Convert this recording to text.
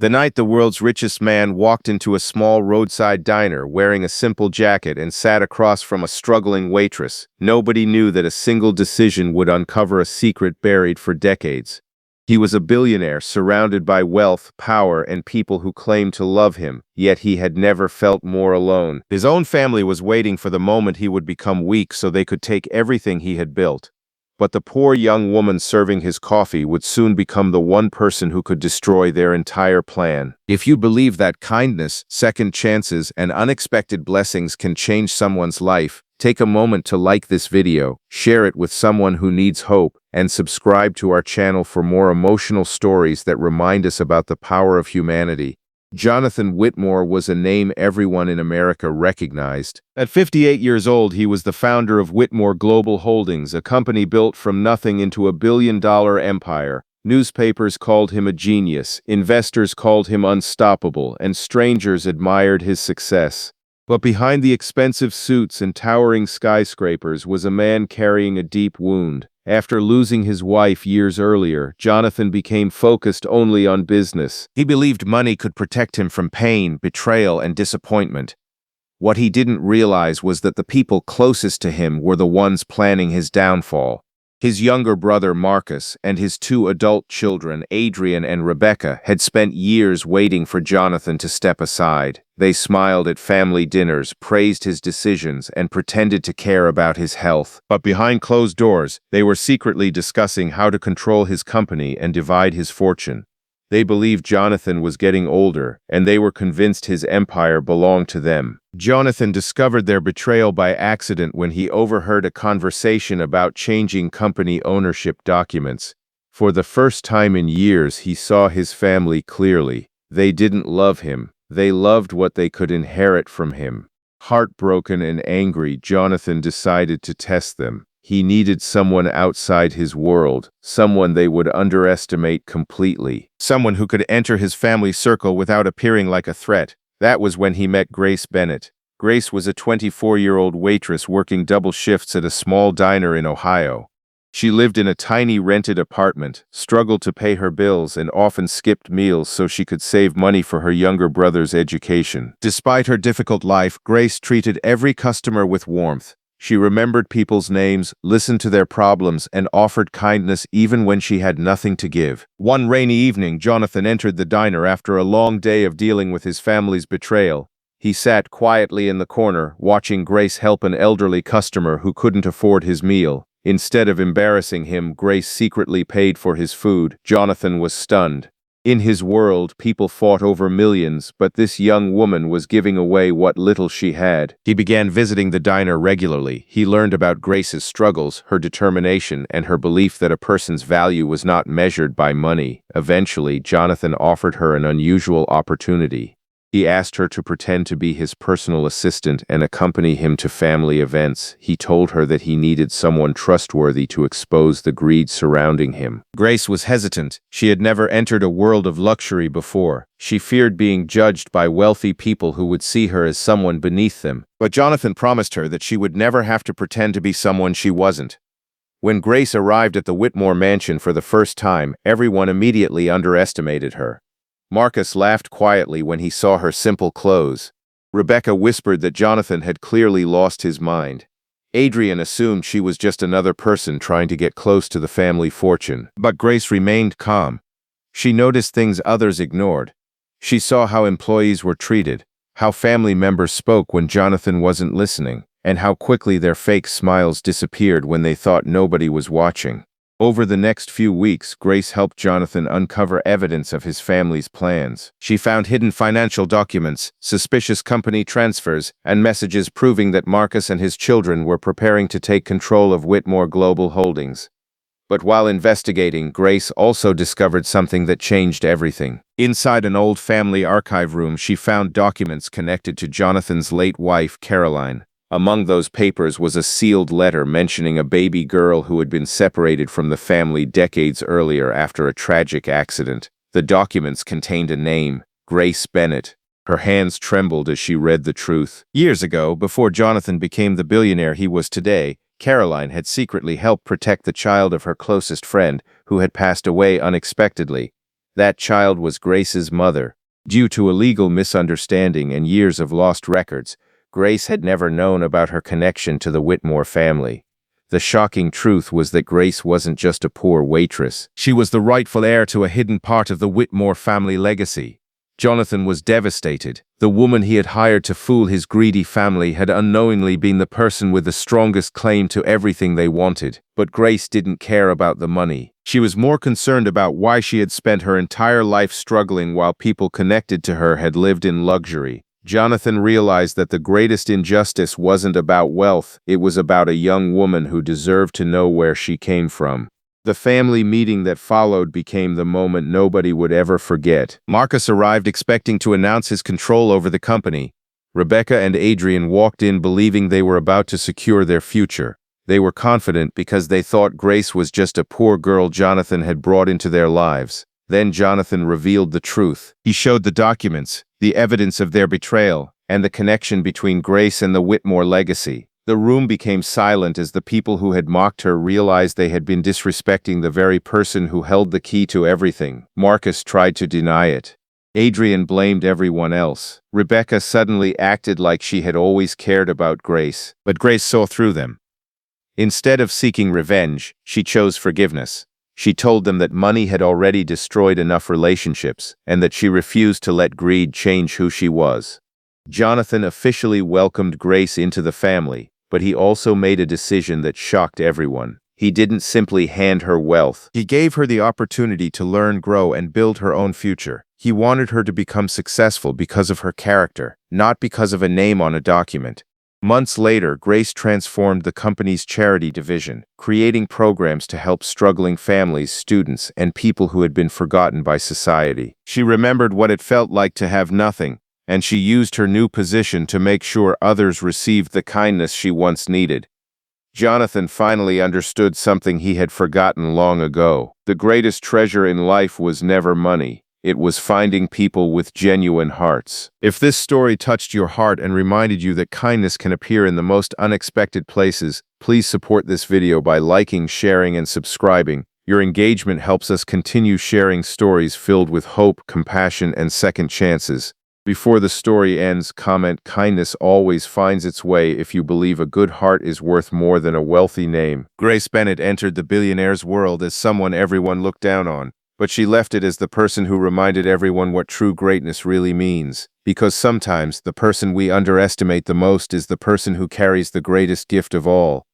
The night the world's richest man walked into a small roadside diner wearing a simple jacket and sat across from a struggling waitress, nobody knew that a single decision would uncover a secret buried for decades. He was a billionaire surrounded by wealth, power, and people who claimed to love him, yet he had never felt more alone. His own family was waiting for the moment he would become weak so they could take everything he had built. But the poor young woman serving his coffee would soon become the one person who could destroy their entire plan. If you believe that kindness, second chances, and unexpected blessings can change someone's life, take a moment to like this video, share it with someone who needs hope, and subscribe to our channel for more emotional stories that remind us about the power of humanity. Jonathan Whitmore was a name everyone in America recognized. At 58 years old, he was the founder of Whitmore Global Holdings, a company built from nothing into a billion-dollar empire. Newspapers called him a genius, investors called him unstoppable, and strangers admired his success. But behind the expensive suits and towering skyscrapers was a man carrying a deep wound. After losing his wife years earlier, Jonathan became focused only on business. He believed money could protect him from pain, betrayal, and disappointment. What he didn't realize was that the people closest to him were the ones planning his downfall. His younger brother Marcus and his two adult children, Adrian and Rebecca, had spent years waiting for Jonathan to step aside. They smiled at family dinners, praised his decisions, and pretended to care about his health. But behind closed doors, they were secretly discussing how to control his company and divide his fortune. They believed Jonathan was getting older, and they were convinced his empire belonged to them. Jonathan discovered their betrayal by accident when he overheard a conversation about changing company ownership documents. For the first time in years, he saw his family clearly. They didn't love him. They loved what they could inherit from him. Heartbroken and angry, Jonathan decided to test them. He needed someone outside his world, someone they would underestimate completely, someone who could enter his family circle without appearing like a threat. That was when he met Grace Bennett. Grace was a 24-year-old waitress working double shifts at a small diner in Ohio. She lived in a tiny rented apartment, struggled to pay her bills, and often skipped meals so she could save money for her younger brother's education. Despite her difficult life, Grace treated every customer with warmth. She remembered people's names, listened to their problems, and offered kindness even when she had nothing to give. One rainy evening, Jonathan entered the diner after a long day of dealing with his family's betrayal. He sat quietly in the corner, watching Grace help an elderly customer who couldn't afford his meal. Instead of embarrassing him, Grace secretly paid for his food. Jonathan was stunned. In his world, people fought over millions, but this young woman was giving away what little she had. He began visiting the diner regularly. He learned about Grace's struggles, her determination, and her belief that a person's value was not measured by money. Eventually, Jonathan offered her an unusual opportunity. He asked her to pretend to be his personal assistant and accompany him to family events. He told her that he needed someone trustworthy to expose the greed surrounding him. Grace was hesitant. She had never entered a world of luxury before. She feared being judged by wealthy people who would see her as someone beneath them. But Jonathan promised her that she would never have to pretend to be someone she wasn't. When Grace arrived at the Whitmore mansion for the first time, everyone immediately underestimated her. Marcus laughed quietly when he saw her simple clothes. Rebecca whispered that Jonathan had clearly lost his mind. Adrian assumed she was just another person trying to get close to the family fortune. But Grace remained calm. She noticed things others ignored. She saw how employees were treated, how family members spoke when Jonathan wasn't listening, and how quickly their fake smiles disappeared when they thought nobody was watching. Over the next few weeks, Grace helped Jonathan uncover evidence of his family's plans. She found hidden financial documents, suspicious company transfers, and messages proving that Marcus and his children were preparing to take control of Whitmore Global Holdings. But while investigating, Grace also discovered something that changed everything. Inside an old family archive room, she found documents connected to Jonathan's late wife, Caroline. Among those papers was a sealed letter mentioning a baby girl who had been separated from the family decades earlier after a tragic accident. The documents contained a name, Grace Bennett. Her hands trembled as she read the truth. Years ago, before Jonathan became the billionaire he was today, Caroline had secretly helped protect the child of her closest friend, who had passed away unexpectedly. That child was Grace's mother. Due to a legal misunderstanding and years of lost records, Grace had never known about her connection to the Whitmore family. The shocking truth was that Grace wasn't just a poor waitress. She was the rightful heir to a hidden part of the Whitmore family legacy. Jonathan was devastated. The woman he had hired to fool his greedy family had unknowingly been the person with the strongest claim to everything they wanted. But Grace didn't care about the money. She was more concerned about why she had spent her entire life struggling while people connected to her had lived in luxury. Jonathan realized that the greatest injustice wasn't about wealth, it was about a young woman who deserved to know where she came from. The family meeting that followed became the moment nobody would ever forget. Marcus arrived expecting to announce his control over the company. Rebecca and Adrian walked in believing they were about to secure their future. They were confident because they thought Grace was just a poor girl Jonathan had brought into their lives. Then Jonathan revealed the truth. He showed the documents, the evidence of their betrayal, and the connection between Grace and the Whitmore legacy. The room became silent as the people who had mocked her realized they had been disrespecting the very person who held the key to everything. Marcus tried to deny it. Adrian blamed everyone else. Rebecca suddenly acted like she had always cared about Grace, but Grace saw through them. Instead of seeking revenge, she chose forgiveness. She told them that money had already destroyed enough relationships, and that she refused to let greed change who she was. Jonathan officially welcomed Grace into the family, but he also made a decision that shocked everyone. He didn't simply hand her wealth. He gave her the opportunity to learn, grow, and build her own future. He wanted her to become successful because of her character, not because of a name on a document. Months later, Grace transformed the company's charity division, creating programs to help struggling families, students, and people who had been forgotten by society. She remembered what it felt like to have nothing, and she used her new position to make sure others received the kindness she once needed. Jonathan finally understood something he had forgotten long ago. The greatest treasure in life was never money. It was finding people with genuine hearts. If this story touched your heart and reminded you that kindness can appear in the most unexpected places, please support this video by liking, sharing, and subscribing. Your engagement helps us continue sharing stories filled with hope, compassion, and second chances. Before the story ends, comment, "Kindness always finds its way if you believe a good heart is worth more than a wealthy name." Grace Bennett entered the billionaire's world as someone everyone looked down on. But she left it as the person who reminded everyone what true greatness really means. Because sometimes, the person we underestimate the most is the person who carries the greatest gift of all.